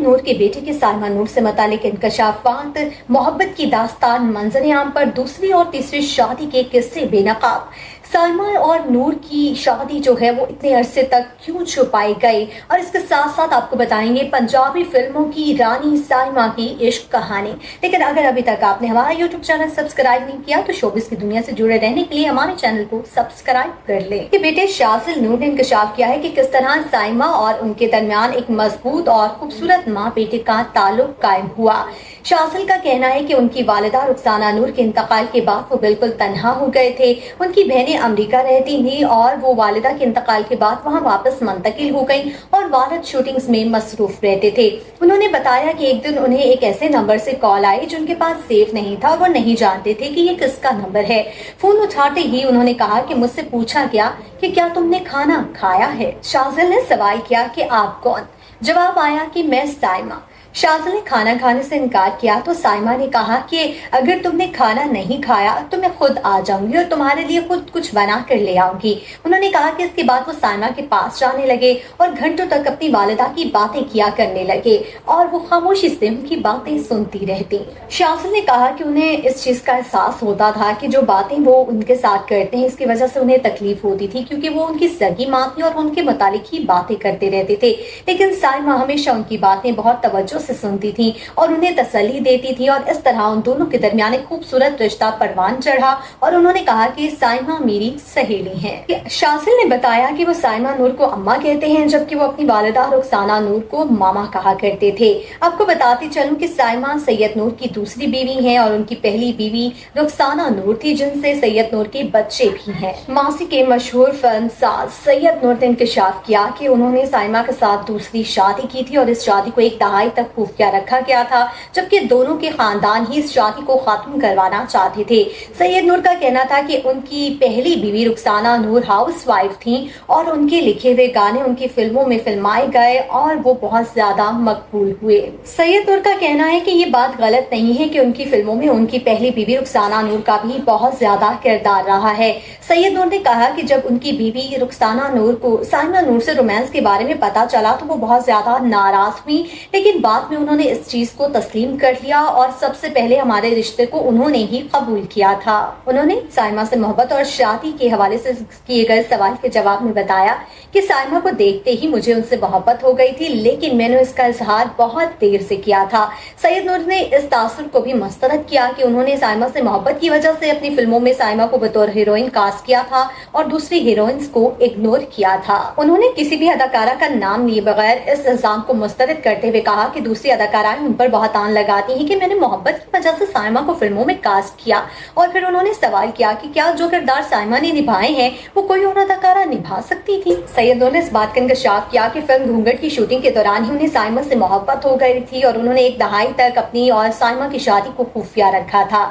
नूर के बेटे के साइमा नूर से मुतालिक इंकशाफात, मोहब्बत की दास्तान, मंजर आम पर दूसरी और तीसरी शादी के किस्से बेनकाब। साइमा और नूर की शादी जो है वो इतने अरसे तक क्यों छुपाई गई, और इसके साथ साथ आपको बताएंगे पंजाबी फिल्मों की रानी साइमा की इश्क कहानी। लेकिन अगर अभी तक आपने हमारा यूट्यूब चैनल सब्सक्राइब नहीं किया तो शोबिस की दुनिया से जुड़े रहने के लिए हमारे चैनल को सब्सक्राइब कर ले। कि बेटे शाजिल नूर ने इंकशाफ किया है कि किस तरह साइमा और उनके दरमियान एक मजबूत और खूबसूरत माँ बेटे का ताल्लुक कायम हुआ। शाजिल का कहना है कि उनकी वालिदा रुखसाना नूर के इंतकाल के बाद वो बिल्कुल तन्हा हो गए थे। उनकी बहनें अमेरिका रहती थी और वो वालिदा के इंतकाल के बाद वहाँ वापस मुंतकिल हो गईं और वालिद शूटिंग्स में मसरूफ रहते थे। उन्होंने बताया कि एक दिन उन्हें एक ऐसे नंबर से कॉल आई जो उनके पास सेफ नहीं था, वो नहीं जानते थे कि ये किसका नंबर है। फोन उठाते ही उन्होंने कहा कि मुझसे पूछा गया कि क्या तुमने खाना खाया है। शाजिल ने सवाल किया कि आप कौन? जवाब आया कि मैं साइमा। शाजिल ने खाना खाने से इनकार किया तो साइमा ने कहा कि अगर तुमने खाना नहीं खाया तो मैं खुद आ जाऊंगी और तुम्हारे लिए खुद कुछ बना कर ले आऊंगी। उन्होंने कहा कि इसके बाद वो साइमा के पास जाने लगे और घंटों तक अपनी वालिदा की बातें किया करने लगे और वो खामोशी से उनकी बातें सुनती रहती। शाजिल ने कहा कि उन्हें इस चीज का एहसास होता था कि जो बातें वो उनके साथ करते हैं इसकी वजह से उन्हें तकलीफ होती थी, क्योंकि वो उनकी सगी माँ थी और उनके मुतालिक ही बातें करते रहते थे। लेकिन साइमा हमेशा उनकी बातें बहुत तवज्जो से सुनती थी और उन्हें तसल्ली देती थी और इस तरह उन दोनों के दरमियान एक खूबसूरत रिश्ता परवान चढ़ा। और उन्होंने कहा कि साइमा मेरी सहेली है। शाजिल ने बताया कि वो साइमा नूर को अम्मा कहते हैं जबकि वो अपनी वालिदा रुखसाना नूर को मामा कहा करते थे। आपको बताती चलूं कि साइमा सैयद नूर की दूसरी बीवी है और उनकी पहली बीवी रुखसाना नूर थी जिनसे सैयद नूर के बच्चे भी हैं। मासी के मशहूर फिल्म साज सैयद नूर ने इंकशाफ किया कि उन्होंने साइमा के साथ दूसरी शादी की थी और इस शादी को एक दहाई तक खुफिया रखा गया था, जबकि दोनों के खानदान ही इस शादी को खत्म करवाना चाहते थे। सैयद नूर का कहना था कि उनकी पहली बीवी रुखसाना नूर हाउस वाइफ थी और उनके लिखे हुए गाने उनकी फिल्मों में फिल्माए गए और वो बहुत ज्यादा मकबूल हुए। सैयद नूर का कहना है कि ये बात गलत नहीं है कि उनकी फिल्मों में उनकी पहली बीवी रुखसाना नूर का भी बहुत ज्यादा किरदार रहा है। सैयद नूर ने कहा कि जब उनकी बीवी रुखसाना नूर को साइमा नूर से रोमांस के बारे में पता चला तो वो बहुत ज्यादा नाराज हुई, लेकिन बाद में उन्होंने इस चीज को तस्लीम कर लिया और सबसे पहले हमारे रिश्ते को उन्होंने ही कबूल किया था। उन्होंने साइमा से मोहब्बत और शादी के हवाले से किए गए सवाल के जवाब में बताया कि साइमा को देखते ही मुझे उनसे मोहब्बत हो गई थी, लेकिन मैंने इसका इजहार बहुत देर से किया था। सैयद नूर ने इस तासुर को भी मुस्तरद किया कि उन्होंने साइमा से मोहब्बत की वजह से अपनी फिल्मों में साइमा को बतौर हीरोइन कास्ट किया था और दूसरी हीरोइंस को इग्नोर किया था। उन्होंने किसी भी अदाकारा का नाम लिए बगैर इस इल्जाम को मुस्तरद करते हुए कहा कि दूसरी अदाकाराएं उन पर बहुत आन लगाती हैं कि मैंने मोहब्बत की वजह से साइमा को फिल्मों में कास्ट किया। और फिर उन्होंने सवाल किया कि क्या जो किरदार साइमा ने निभाए हैं वो कोई और अदाकारा निभा सकती थी। सैयद ने इस बात का इंकशाफ किया कि फिल्म घूंघट की शूटिंग के दौरान ही उन्हें साइमा से मोहब्बत हो गई थी और उन्होंने एक दहाई तक अपनी और साइमा की शादी को खुफिया रखा था।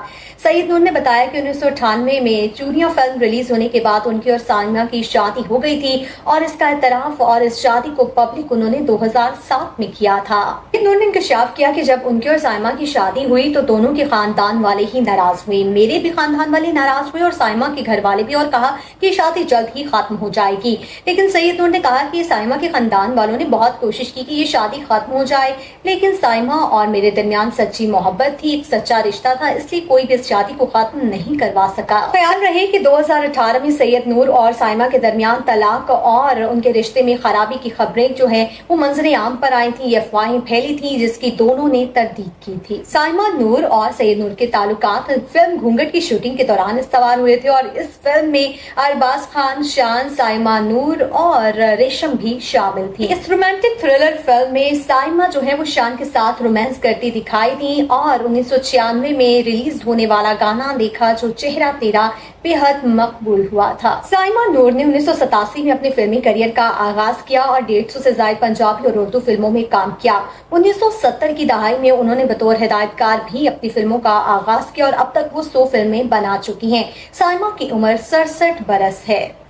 सैयद नूर ने बताया कि 1998 में चूड़ियां फिल्म रिलीज होने के बाद उनकी और साइमा की शादी हो गई थी और इसका एतराफ और इस शादी को पब्लिक उन्होंने 2007 में किया था। सैयद नूर ने इंकशाफ किया कि जब उनकी और साइमा की शादी हुई तो दोनों के खानदान वाले ही नाराज हुए। मेरे भी खानदान वाले नाराज हुए और साइमा के घर वाले भी, और कहा कि शादी जल्द ही खत्म हो जाएगी। लेकिन सैयद नूर ने कहा कि साइमा के खानदान वालों ने बहुत कोशिश की कि ये शादी खत्म हो जाए, लेकिन साइमा और मेरे दरमियान सच्ची मोहब्बत थी, एक सच्चा रिश्ता था, इसलिए कोई भी इस शादी को खत्म नहीं करवा सका। ख्याल रहे कि 2018 में सैयद नूर और साइमा के दरमियान तलाक और उनके रिश्ते में खराबी की खबरें जो है वो मंजरे आम पर आई थी, अफवाहें फैली थी जिसकी दोनों ने तरदीद की थी। साइमा नूर और सैयद नूर के ताल्लुकात फिल्म घूंघट की शूटिंग के दौरान इस्तवार हुए थे और इस फिल्म में अरबाज खान, शान, साइमा नूर और रेशम भी शामिल थी। इस रोमांटिक थ्रिलर फिल्म में साइमा जो है वो शान के साथ रोमांस करती दिखाई दी और 1996 में रिलीज होने वाला गाना देखा जो चेहरा तेरा बेहद मकबूल हुआ था। साइमा नूर ने 1987 में अपने फिल्मी करियर का आगाज किया और 150 से ज्यादा पंजाबी और उर्दू फिल्मों में काम किया। 1970 की दहाई में उन्होंने बतौर हिदायतकार भी अपनी फिल्मों का आगाज किया और अब तक वो 100 फिल्में बना चुकी हैं। साइमा की उम्र 67 बरस है।